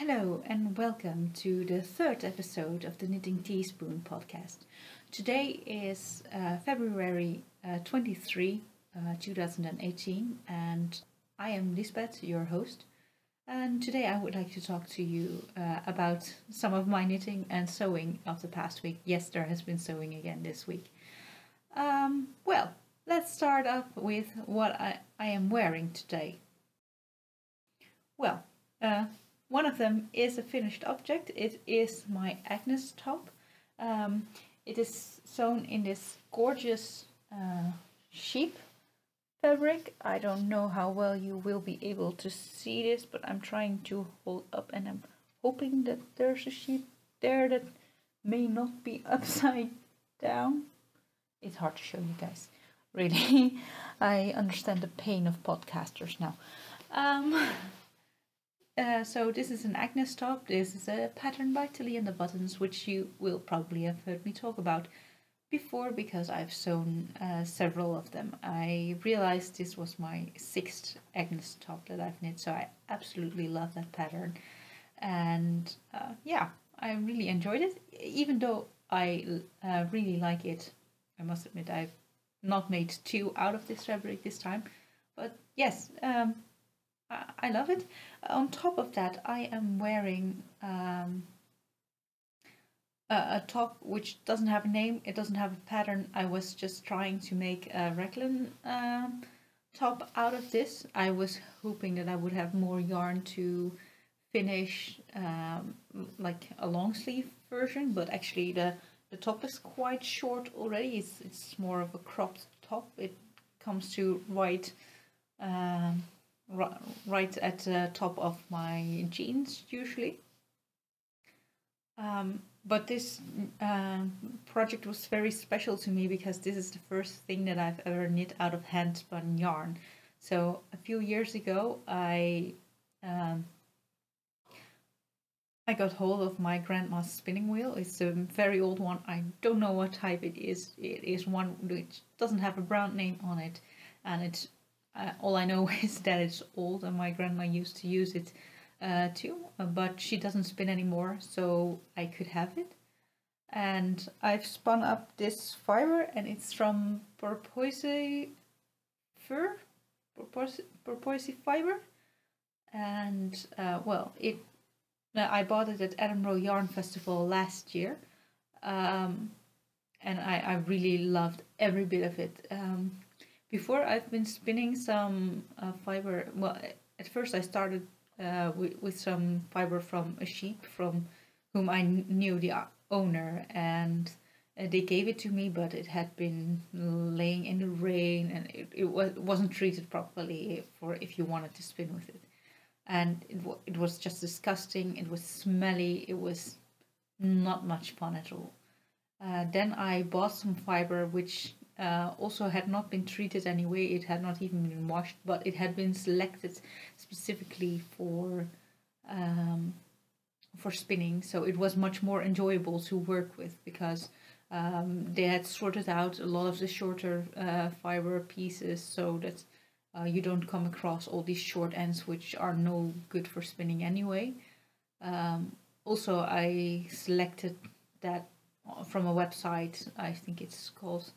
Hello and welcome to the third episode of the Knitting Teaspoon podcast. Today is February 23, 2018, and I am Lisbeth, your host. And today I would like to talk to you about some of my knitting and sewing of the past week. Yes, there has been sewing again this week. Well, let's start up with what I am wearing today. Well, one of them is a finished object. It is my Agnes top. It is sewn in this gorgeous sheep fabric. I don't know how well you will be able to see this, but I'm trying to hold up and I'm hoping that there's a sheep there that may not be upside down. It's hard to show you guys, really. I understand the pain of podcasters now. So this is an Agnes top. This is a pattern by Tilly and the Buttons, which you will probably have heard me talk about before because I've sewn several of them. I realized this was my sixth Agnes top that I've knit, so I absolutely love that pattern. And yeah, I really enjoyed it, even though I really like it. I must admit I've not made two out of this fabric this time, but yes, I love it. On top of that, I am wearing a top which doesn't have a name. It doesn't have a pattern. I was just trying to make a raglan top out of this. I was hoping that I would have more yarn to finish like a long sleeve version, but actually the top is quite short already. It's more of a cropped top. It comes to right at the top of my jeans usually. But this project was very special to me because this is the first thing that I've ever knit out of handspun yarn. So a few years ago I got hold of my grandma's spinning wheel. It's a very old one. I don't know what type it is. It is one which doesn't have a brand name on it, and it's all I know is that it's old, and my grandma used to use it too, but she doesn't spin anymore, so I could have it. And I've spun up this fiber, and it's from Porpoise Fur, Porpoise Fiber, and well, I bought it at Edinburgh Yarn Festival last year, and I really loved every bit of it. Before I've been spinning some fiber. Well, at first I started with some fiber from a sheep from whom I knew the owner, and they gave it to me, but it had been laying in the rain, and it wasn't treated properly for if you wanted to spin with it, and it was just disgusting. It was smelly. It was not much fun at all. Then I bought some fiber which also had not been treated anyway. It had not even been washed, but it had been selected specifically for spinning, so it was much more enjoyable to work with because they had sorted out a lot of the shorter fiber pieces so that you don't come across all these short ends which are no good for spinning anyway. Also, I selected that from a website. I think it's called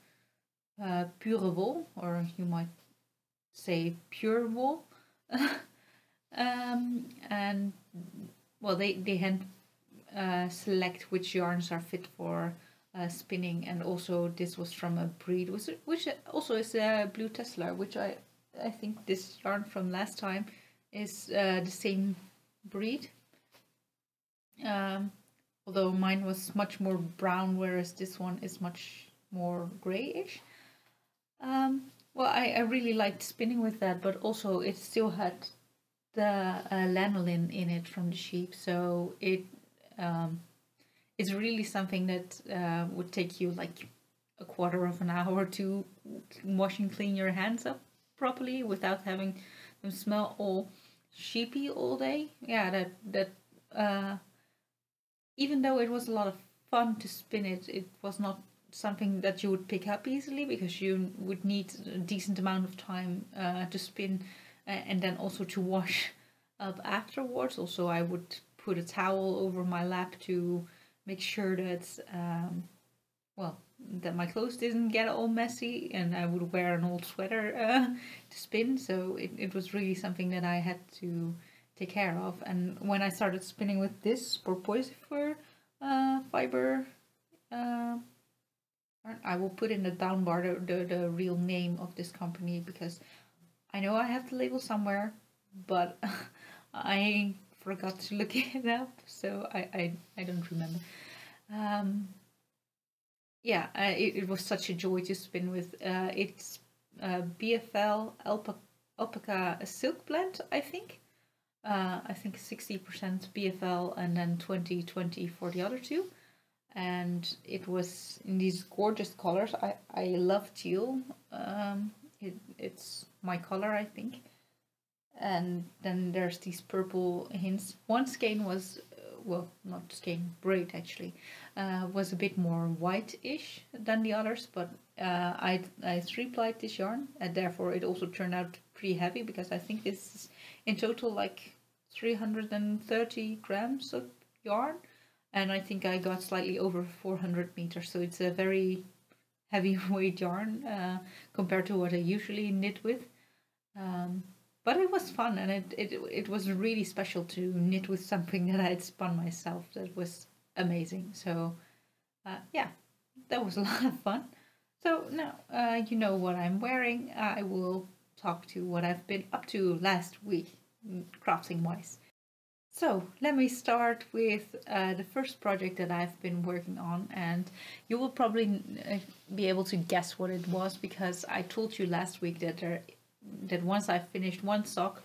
Pure Wool, or you might say Pure Wool. And well, they hand select which yarns are fit for spinning, and also this was from a breed which also is a Blue Tesla, which I think this yarn from last time is the same breed. Although mine was much more brown, whereas this one is much more grayish. Well, I really liked spinning with that, but also it still had the lanolin in it from the sheep, so it's really something that would take you like a quarter of an hour to wash and clean your hands up properly without having them smell all sheepy all day. Yeah, that even though it was a lot of fun to spin it, it was not something that you would pick up easily because you would need a decent amount of time to spin and then also to wash up afterwards. Also, I would put a towel over my lap to make sure that, well, that my clothes didn't get all messy, and I would wear an old sweater to spin. So it was really something that I had to take care of. And when I started spinning with this Porpoise Fur fiber, I will put in the down bar the real name of this company, because I know I have the label somewhere, but I forgot to look it up, so I don't remember. Yeah, it was such a joy to spin with. It's BFL Alpaca silk blend, I think. I think 60% BFL and then 20/20 for the other two. And it was in these gorgeous colors. I love teal. It's my color, I think. And then there's these purple hints. One skein was, well, not skein, braid actually, was a bit more white-ish than the others, but I 3-plied this yarn, and therefore it also turned out pretty heavy, because I think this is in total like 330 grams of yarn, and I think I got slightly over 400 meters, so it's a very heavyweight yarn compared to what I usually knit with. But it was fun, and it was really special to knit with something that I had spun myself. That was amazing. So yeah, that was a lot of fun. So now you know what I'm wearing. I will talk to what I've been up to last week, crafting wise. So let me start with the first project that I've been working on, and you will probably be able to guess what it was, because I told you last week that once I finished one sock,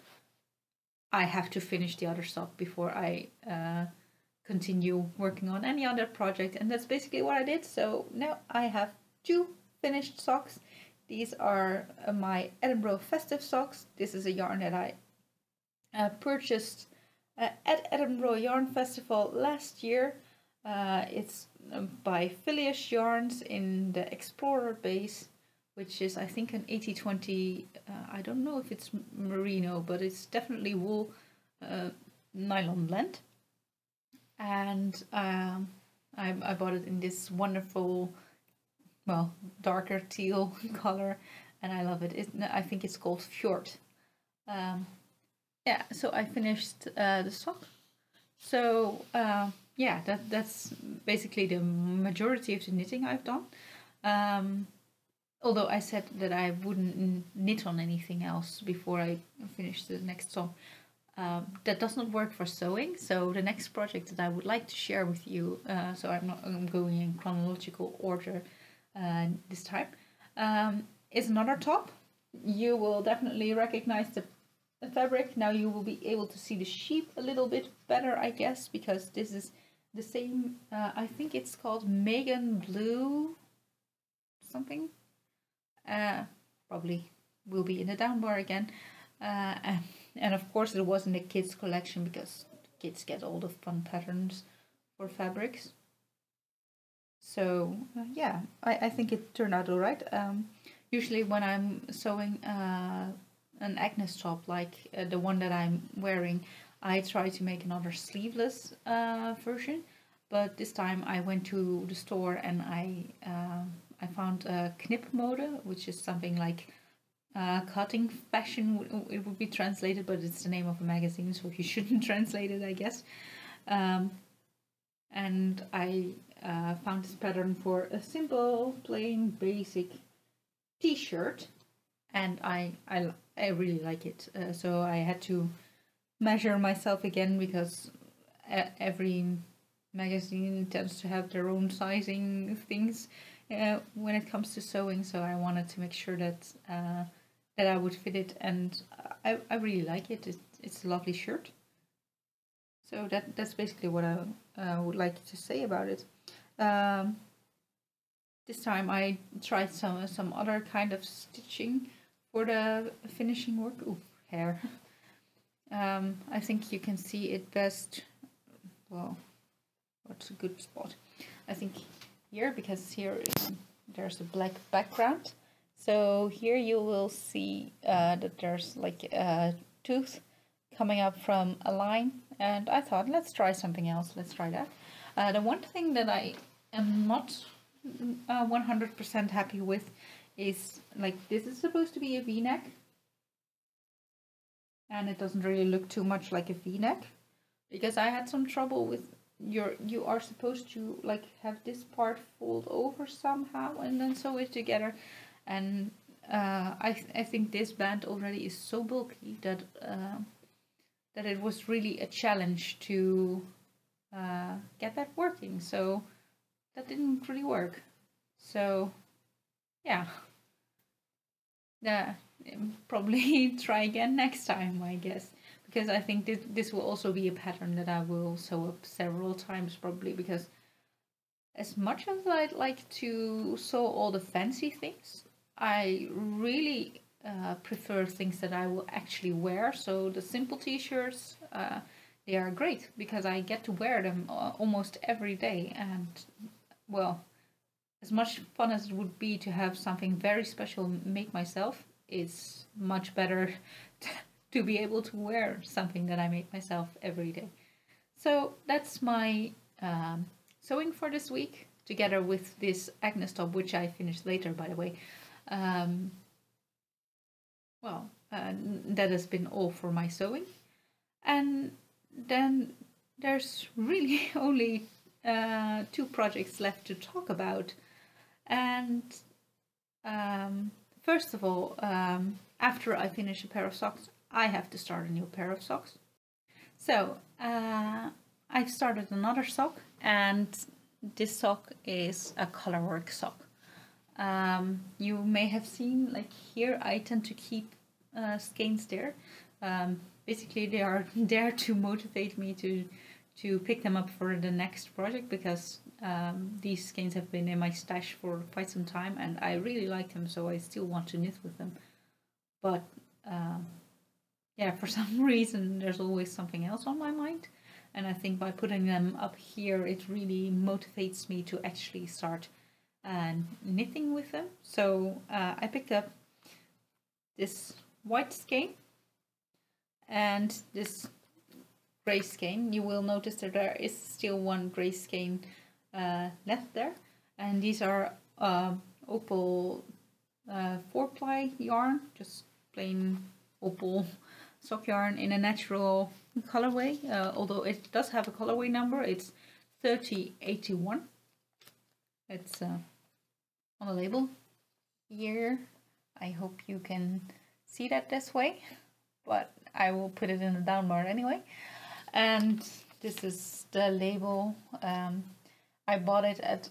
I have to finish the other sock before I continue working on any other project, and that's basically what I did. So now I have 2 finished socks. These are my Edinburgh Festive Socks. This is a yarn that I purchased at Edinburgh Yarn Festival last year. It's by Phileas Yarns in the Explorer base, which is, I think, an 80/20, I don't know if it's merino, but it's definitely wool nylon blend. And I bought it in this wonderful, well, darker teal color, and I love it. I think it's called Fjord. Yeah, so I finished the sock. So yeah, that's basically the majority of the knitting I've done. Although I said that I wouldn't knit on anything else before I finish the next sock. That does not work for sewing. So the next project that I would like to share with you, so I'm going in chronological order this time, is another top. You will definitely recognize the fabric. Now you will be able to see the sheep a little bit better, I guess, because this is the same, I think it's called Megan Blue something. Probably will be in the down bar again. And of course it was in the kids collection, because kids get all the fun patterns for fabrics. So yeah, I think it turned out alright. Usually when I'm sewing an Agnes top like the one that I'm wearing, I try to make another sleeveless version, but this time I went to the store and I found Knipmode, which is something like cutting fashion, it would be translated, but it's the name of a magazine, so you shouldn't translate it, I guess. And I found this pattern for a simple, plain, basic t-shirt, and I really like it. So I had to measure myself again, because every magazine tends to have their own sizing things when it comes to sewing. So I wanted to make sure that that I would fit it, and I really like it. It's a lovely shirt. So that's basically what I would like to say about it. This time I tried some other kind of stitching for the finishing work. Ooh, hair. I think you can see it best. Well, what's a good spot? I think here, because here there's a black background. So here you will see that there's like a tooth coming up from a line, and I thought, let's try something else. Let's try that. The one thing that I am not 100% happy with is, like, this is supposed to be a V-neck, and it doesn't really look too much like a V-neck, because I had some trouble with you are supposed to, like, have this part fold over somehow and then sew it together, and I think this band already is so bulky that that it was really a challenge to get that working, so that didn't really work. So yeah, probably try again next time, I guess, because I think this will also be a pattern that I will sew up several times, probably, because as much as I'd like to sew all the fancy things, I really prefer things that I will actually wear. So the simple t-shirts, they are great because I get to wear them almost every day, and well, as much fun as it would be to have something very special make myself, it's much better to be able to wear something that I make myself every day. So that's my sewing for this week, together with this Agnes top, which I finished later, by the way. That has been all for my sewing. And then there's really only 2 projects left to talk about. And first of all, after I finish a pair of socks, I have to start a new pair of socks. So I've started another sock, and this sock is a colorwork sock. You may have seen, like, here I tend to keep Skeindeer. Basically, they are there to motivate me to pick them up for the next project, because these skeins have been in my stash for quite some time and I really like them, so I still want to knit with them. But yeah, for some reason there's always something else on my mind, and I think by putting them up here it really motivates me to actually start knitting with them. So I picked up this white skein and this grey skein. You will notice that there is still one grey skein left there, and these are Opal 4-ply yarn, just plain Opal sock yarn in a natural colorway, although it does have a colorway number. It's 3081. It's on the label here. I hope you can see that this way, but I will put it in the down bar anyway. And this is the label. I bought it at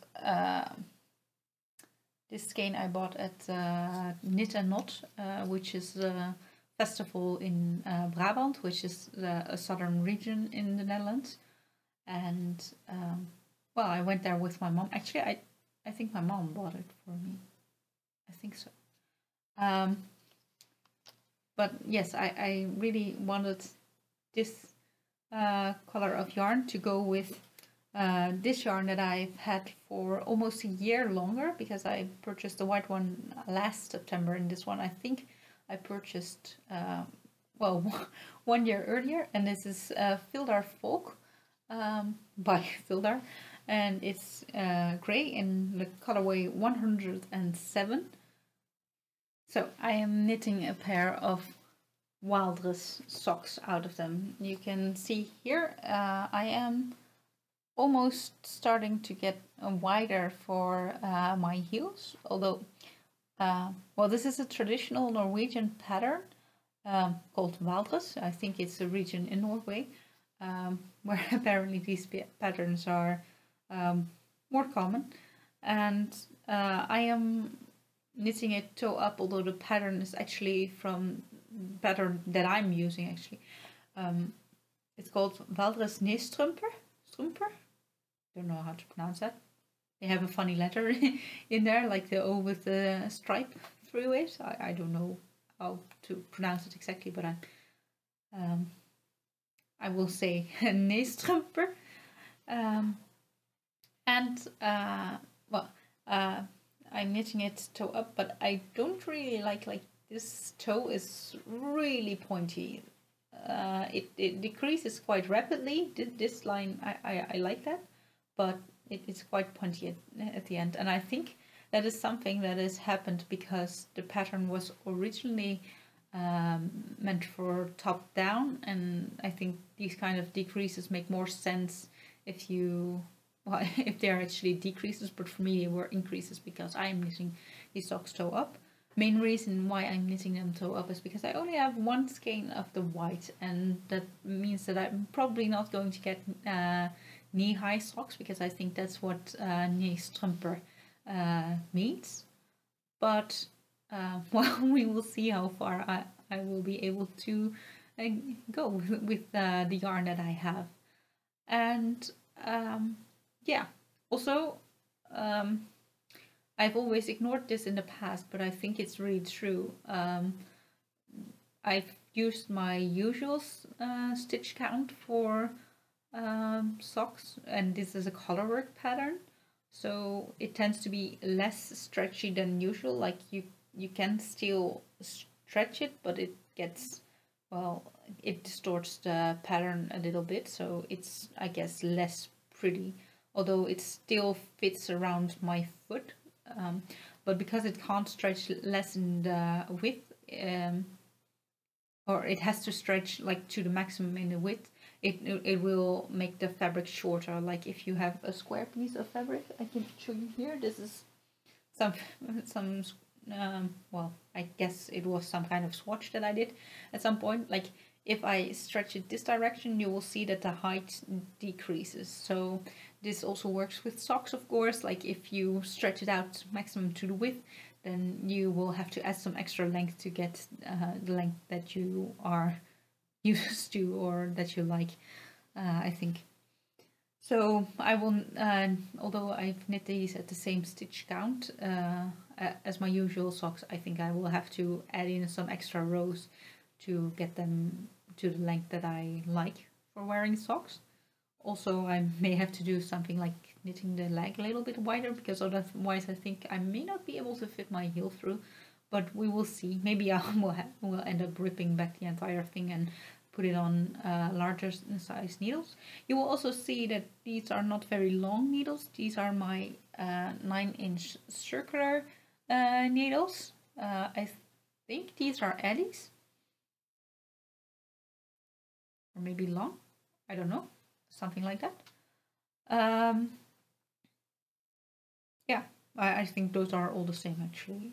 this skein I bought at Knit and Knot, which is a festival in Brabant, which is a southern region in the Netherlands. And well, I went there with my mom. Actually, I think my mom bought it for me. I think so. But yes, I really wanted this color of yarn to go with this yarn that I've had for almost a year longer, because I purchased the white one last September, and this one I think I purchased well 1 year earlier, and this is Valdres Folk by Valdres, and it's grey in the colorway 107. So I am knitting a pair of Valdres socks out of them. You can see here I am almost starting to get wider for my heels, although well, this is a traditional Norwegian pattern called Valdres. I think it's a region in Norway where apparently these patterns are more common, and I am knitting it toe up, although the pattern is actually from pattern that I'm using actually. It's called Valdres Knestrømper. Don't know how to pronounce that. They have a funny letter in there, like the O with the stripe through it. I don't know how to pronounce it exactly, but I will say Knestrømper. Well, I'm knitting it toe up, but I don't really like this toe is really pointy. it decreases quite rapidly. This line, I like that, but it's quite punchy at the end. And I think that is something that has happened because the pattern was originally meant for top down, and I think these kind of decreases make more sense if you, well, if they are actually decreases, but for me they were increases because I'm knitting these socks toe up. Main reason why I'm knitting them toe up is because I only have one skein of the white, and that means that I'm probably not going to get knee-high socks, because I think that's what Knestrømper means. But well, we will see how far I will be able to go with the yarn that I have. And yeah, also I've always ignored this in the past, but I think it's really true. I've used my usual stitch count for socks, and this is a colorwork pattern, so it tends to be less stretchy than usual. Like you can still stretch it, but it gets, well, it distorts the pattern a little bit, so it's, I guess, less pretty, although it still fits around my foot. But because it can't stretch less in the width, or it has to stretch like to the maximum in the width, it will make the fabric shorter. Like if you have a square piece of fabric, I can show you here. This is some well, I guess it was some kind of swatch that I did at some point. Like if I stretch it this direction, you will see that the height decreases. So this also works with socks, of course. Like if you stretch it out maximum to the width, then you will have to add some extra length to get the length that you are used to or that you like, I think. So I will, although I've knit these at the same stitch count as my usual socks, I think I will have to add in some extra rows to get them to the length that I like for wearing socks. Also, I may have to do something like knitting the leg a little bit wider, because otherwise I think I may not be able to fit my heel through, but we will see. Maybe I will end up ripping back the entire thing and put it on larger size needles. You will also see that these are not very long needles. These are my 9-inch circular needles. I think these are eddies, or maybe long, I don't know, something like that. Yeah, I think those are all the same actually.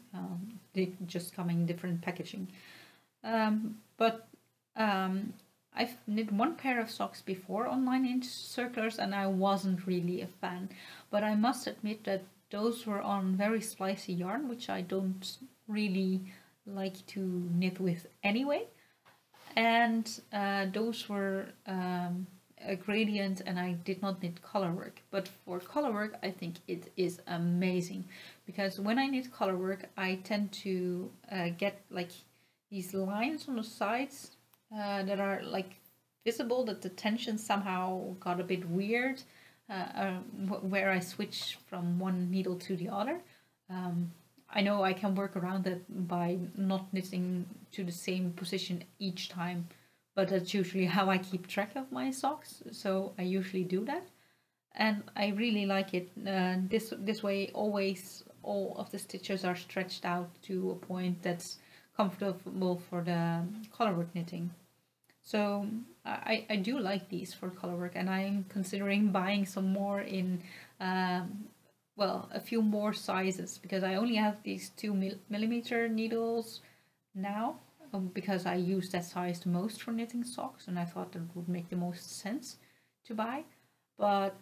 They just come in different packaging. But I've knit one pair of socks before on 9-inch circulars, and I wasn't really a fan. But I must admit that those were on very slicey yarn, which I don't really like to knit with anyway. And those were a gradient, and I did not knit colorwork. But for colorwork, I think it is amazing, because when I knit colorwork, I tend to get like these lines on the sides that are like visible, that the tension somehow got a bit weird where I switch from one needle to the other. I know I can work around that by not knitting to the same position each time, but that's usually how I keep track of my socks, so I usually do that. And I really like it. This way, always all of the stitches are stretched out to a point that's comfortable for the colorwork knitting. So I do like these for colorwork, and I'm considering buying some more in, well, a few more sizes, because I only have these 2mm needles now, because I use that size the most for knitting socks, and I thought that would make the most sense to buy. But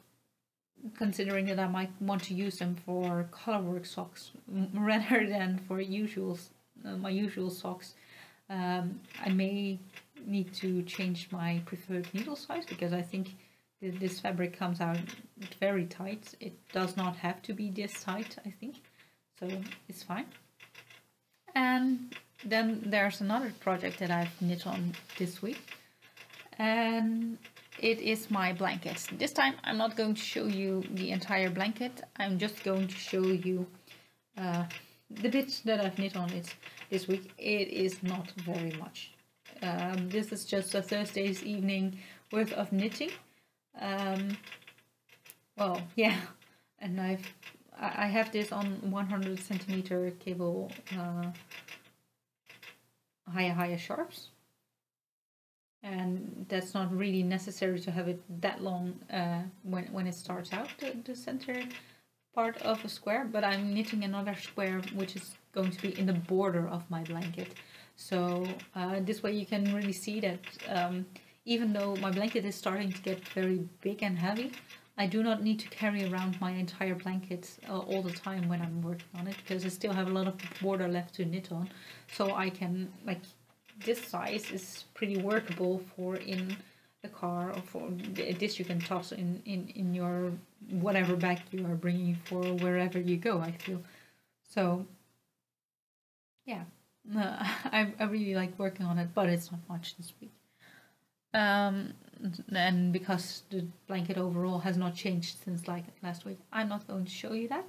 considering that I might want to use them for colorwork socks rather than for my usual socks, I may need to change my preferred needle size, because I think this fabric comes out very tight. It does not have to be this tight, I think, so it's fine. And then there's another project that I've knit on this week, and it is my blanket. This time I'm not going to show you the entire blanket, I'm just going to show you the bits that I've knit on it this week. It is not very much. This is just a Thursday's evening worth of knitting. Well, yeah, and I have this on 100 centimeter cable higher sharps, and that's not really necessary to have it that long when it starts out the center part of a square, but I'm knitting another square which is going to be in the border of my blanket. So this way you can really see that even though my blanket is starting to get very big and heavy, I do not need to carry around my entire blanket all the time when I'm working on it, because I still have a lot of border left to knit on. So I can, like, this size is pretty workable for in the car, or for this you can toss in your whatever bag you are bringing for wherever you go, I feel. So yeah, I really like working on it, but it's not much this week. And because the blanket overall has not changed since like last week, I'm not going to show you that.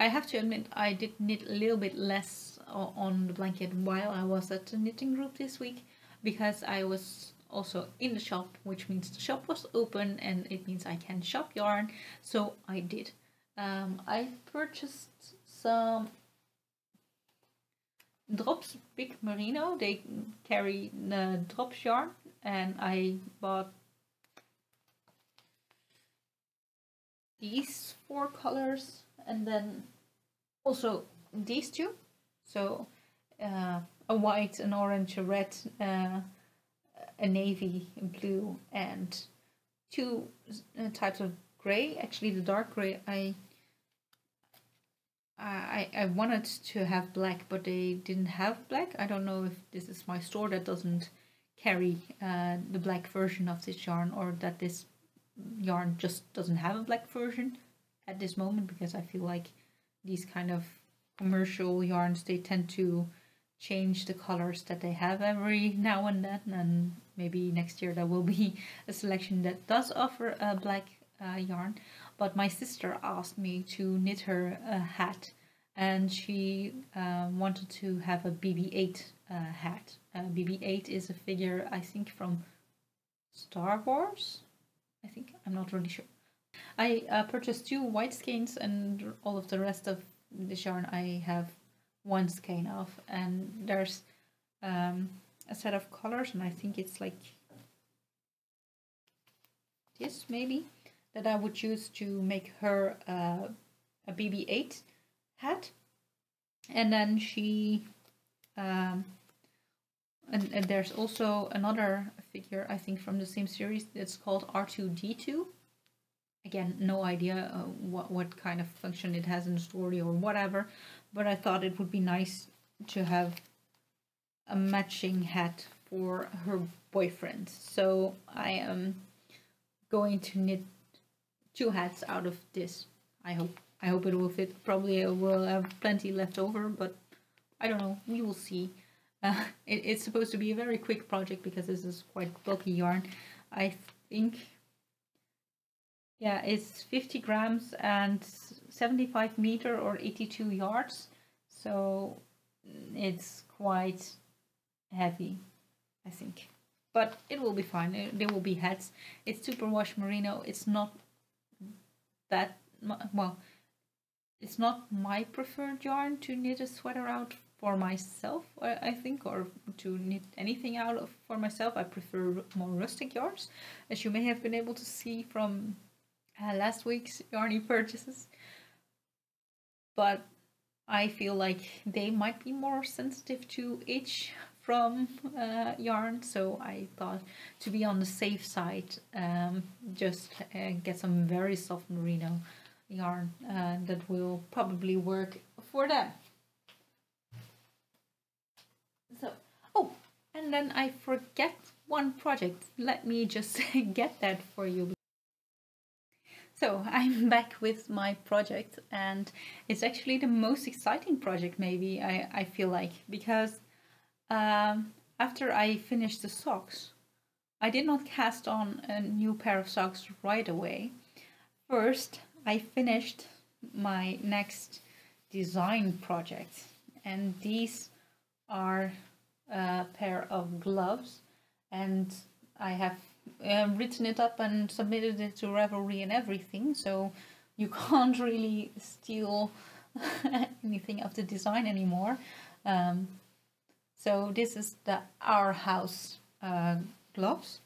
I have to admit I did knit a little bit less on the blanket while I was at the knitting group this week, because I was also in the shop, which means the shop was open and it means I can shop yarn, so I did. I purchased some DROPS Big Merino. They carry the DROPS yarn, and I bought these 4 colors and then also these 2. So a white, an orange, a red, a navy, a blue, and 2 types of grey. Actually, the dark grey I wanted to have black, but they didn't have black. I don't know if this is my store that doesn't carry the black version of this yarn, or that this yarn just doesn't have a black version at this moment, because I feel like these kind of commercial yarns, they tend to change the colors that they have every now and then, and maybe next year there will be a selection that does offer a black yarn. But my sister asked me to knit her a hat, and she wanted to have a BB-8 hat. BB-8 is a figure, I think, from Star Wars. I think, I'm not really sure. I purchased 2 white skeins, and all of the rest of this yarn I have 1 skein of. And there's a set of colors, and I think it's like this maybe, that I would use to make her a BB-8 hat. And then she and there's also another figure, I think, from the same series, that's called R2-D2. Again, no idea what kind of function it has in the story or whatever, but I thought it would be nice to have a matching hat for her boyfriend. So I am going to knit 2 hats out of this. I hope it will fit. Probably I will have plenty left over, but I don't know. We will see. It's supposed to be a very quick project because this is quite bulky yarn. I think, yeah, it's 50 grams and 75 meter or 82 yards. So it's quite heavy, I think. But it will be fine. There will be hats. It's superwash merino. It's not that, well, it's not my preferred yarn to knit a sweater out for myself, I think, or to knit anything out of for myself. I prefer more rustic yarns, as you may have been able to see from last week's yarny purchases. But I feel like they might be more sensitive to itch from yarn, so I thought, to be on the safe side, just get some very soft merino yarn that will probably work for them. So, oh, and then I forget one project. Let me just get that for you. So I'm back with my project, and it's actually the most exciting project, maybe, I feel like, because after I finished the socks, I did not cast on a new pair of socks right away. First, I finished my next design project, and these are pair of gloves, and I have written it up and submitted it to Ravelry and everything, so you can't really steal anything of the design anymore. So this is the Our House gloves.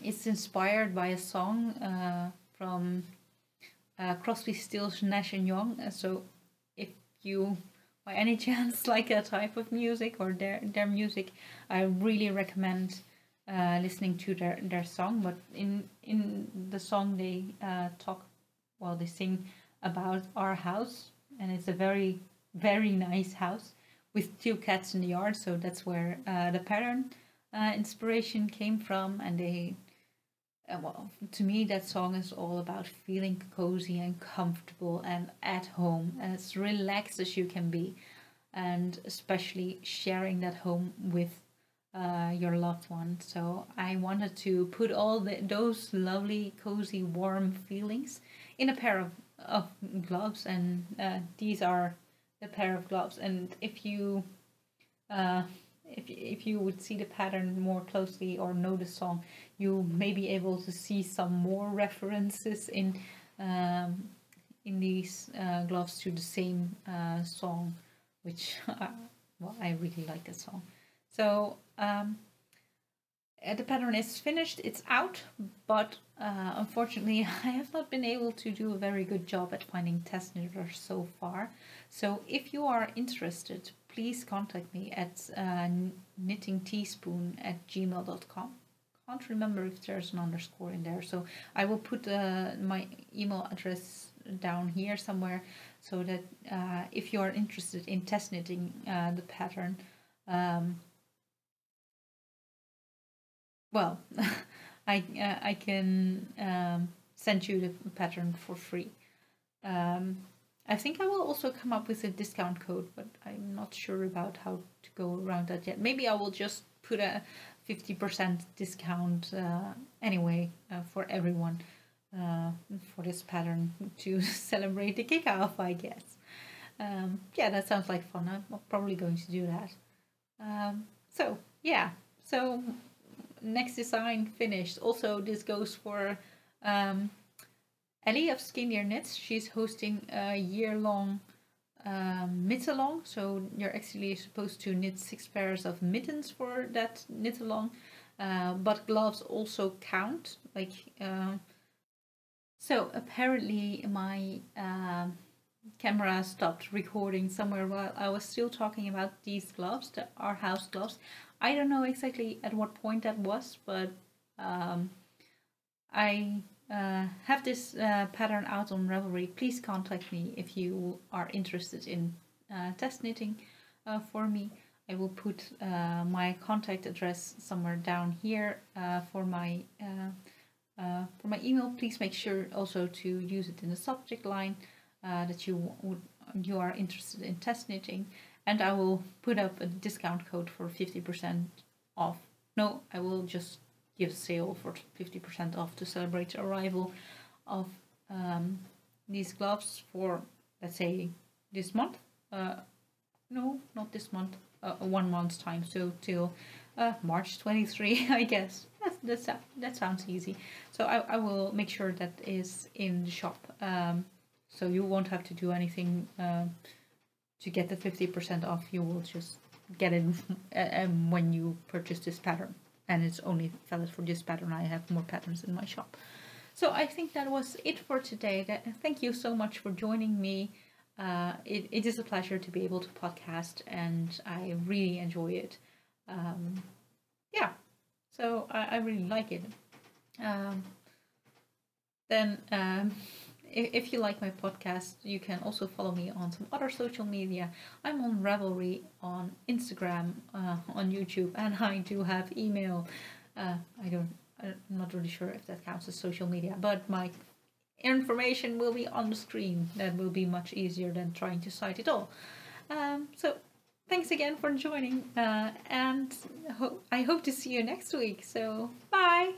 It's inspired by a song from Crosby, Stills, Nash and Young. So if you by any chance like a type of music or their music, I really recommend listening to their song. But in the song they they sing about our house, and it's a very, very nice house with 2 cats in the yard. So that's where the pattern inspiration came from. And they to me that song is all about feeling cozy and comfortable and at home, as relaxed as you can be, and especially sharing that home with your loved one. So I wanted to put all those lovely, cozy, warm feelings in a pair of gloves, and these are the pair of gloves. And if you if you would see the pattern more closely or know the song, you may be able to see some more references in these gloves to the same song, which I really like the song. So the pattern is finished, it's out, but unfortunately I have not been able to do a very good job at finding test knitters so far. So if you are interested, please contact me at knittingteaspoon@gmail.com. Can't remember if there's an underscore in there, so I will put my email address down here somewhere, so that if you are interested in test knitting the pattern, well, I can send you the pattern for free. I think I will also come up with a discount code, but I'm not sure about how to go around that yet. Maybe I will just put a 50% discount anyway for everyone for this pattern to celebrate the kickoff, I guess. Yeah, that sounds like fun. I'm probably going to do that. So yeah, so next design finished. Also, this goes for Ellie of Skeindeer Knits. She's hosting a year-long Mittalong, so you're actually supposed to knit 6 pairs of mittens for that knit-along, but gloves also count. So apparently my camera stopped recording somewhere while I was still talking about these gloves, the Our House gloves. I don't know exactly at what point that was, but I have this pattern out on Ravelry. Please contact me if you are interested in test knitting for me. I will put my contact address somewhere down here for my email. Please make sure also to use it in the subject line that you are interested in test knitting, and I will put up a discount code for 50% off. No, I will just give a sale for 50% off to celebrate the arrival of these gloves for, let's say, this month. No, not this month. 1 month's time, so till March 23, I guess. That sounds easy. So I will make sure that is in the shop. So you won't have to do anything to get the 50% off. You will just get it when you purchase this pattern. And it's only valid for this pattern. I have more patterns in my shop. So I think that was it for today. Thank you so much for joining me. It is a pleasure to be able to podcast, and I really enjoy it. Yeah, so I really like it. If you like my podcast, you can also follow me on some other social media. I'm on Ravelry, on Instagram, on YouTube, and I do have email. I'm not really sure if that counts as social media, but my information will be on the screen. That will be much easier than trying to cite it all. So thanks again for joining, and I hope to see you next week. So bye!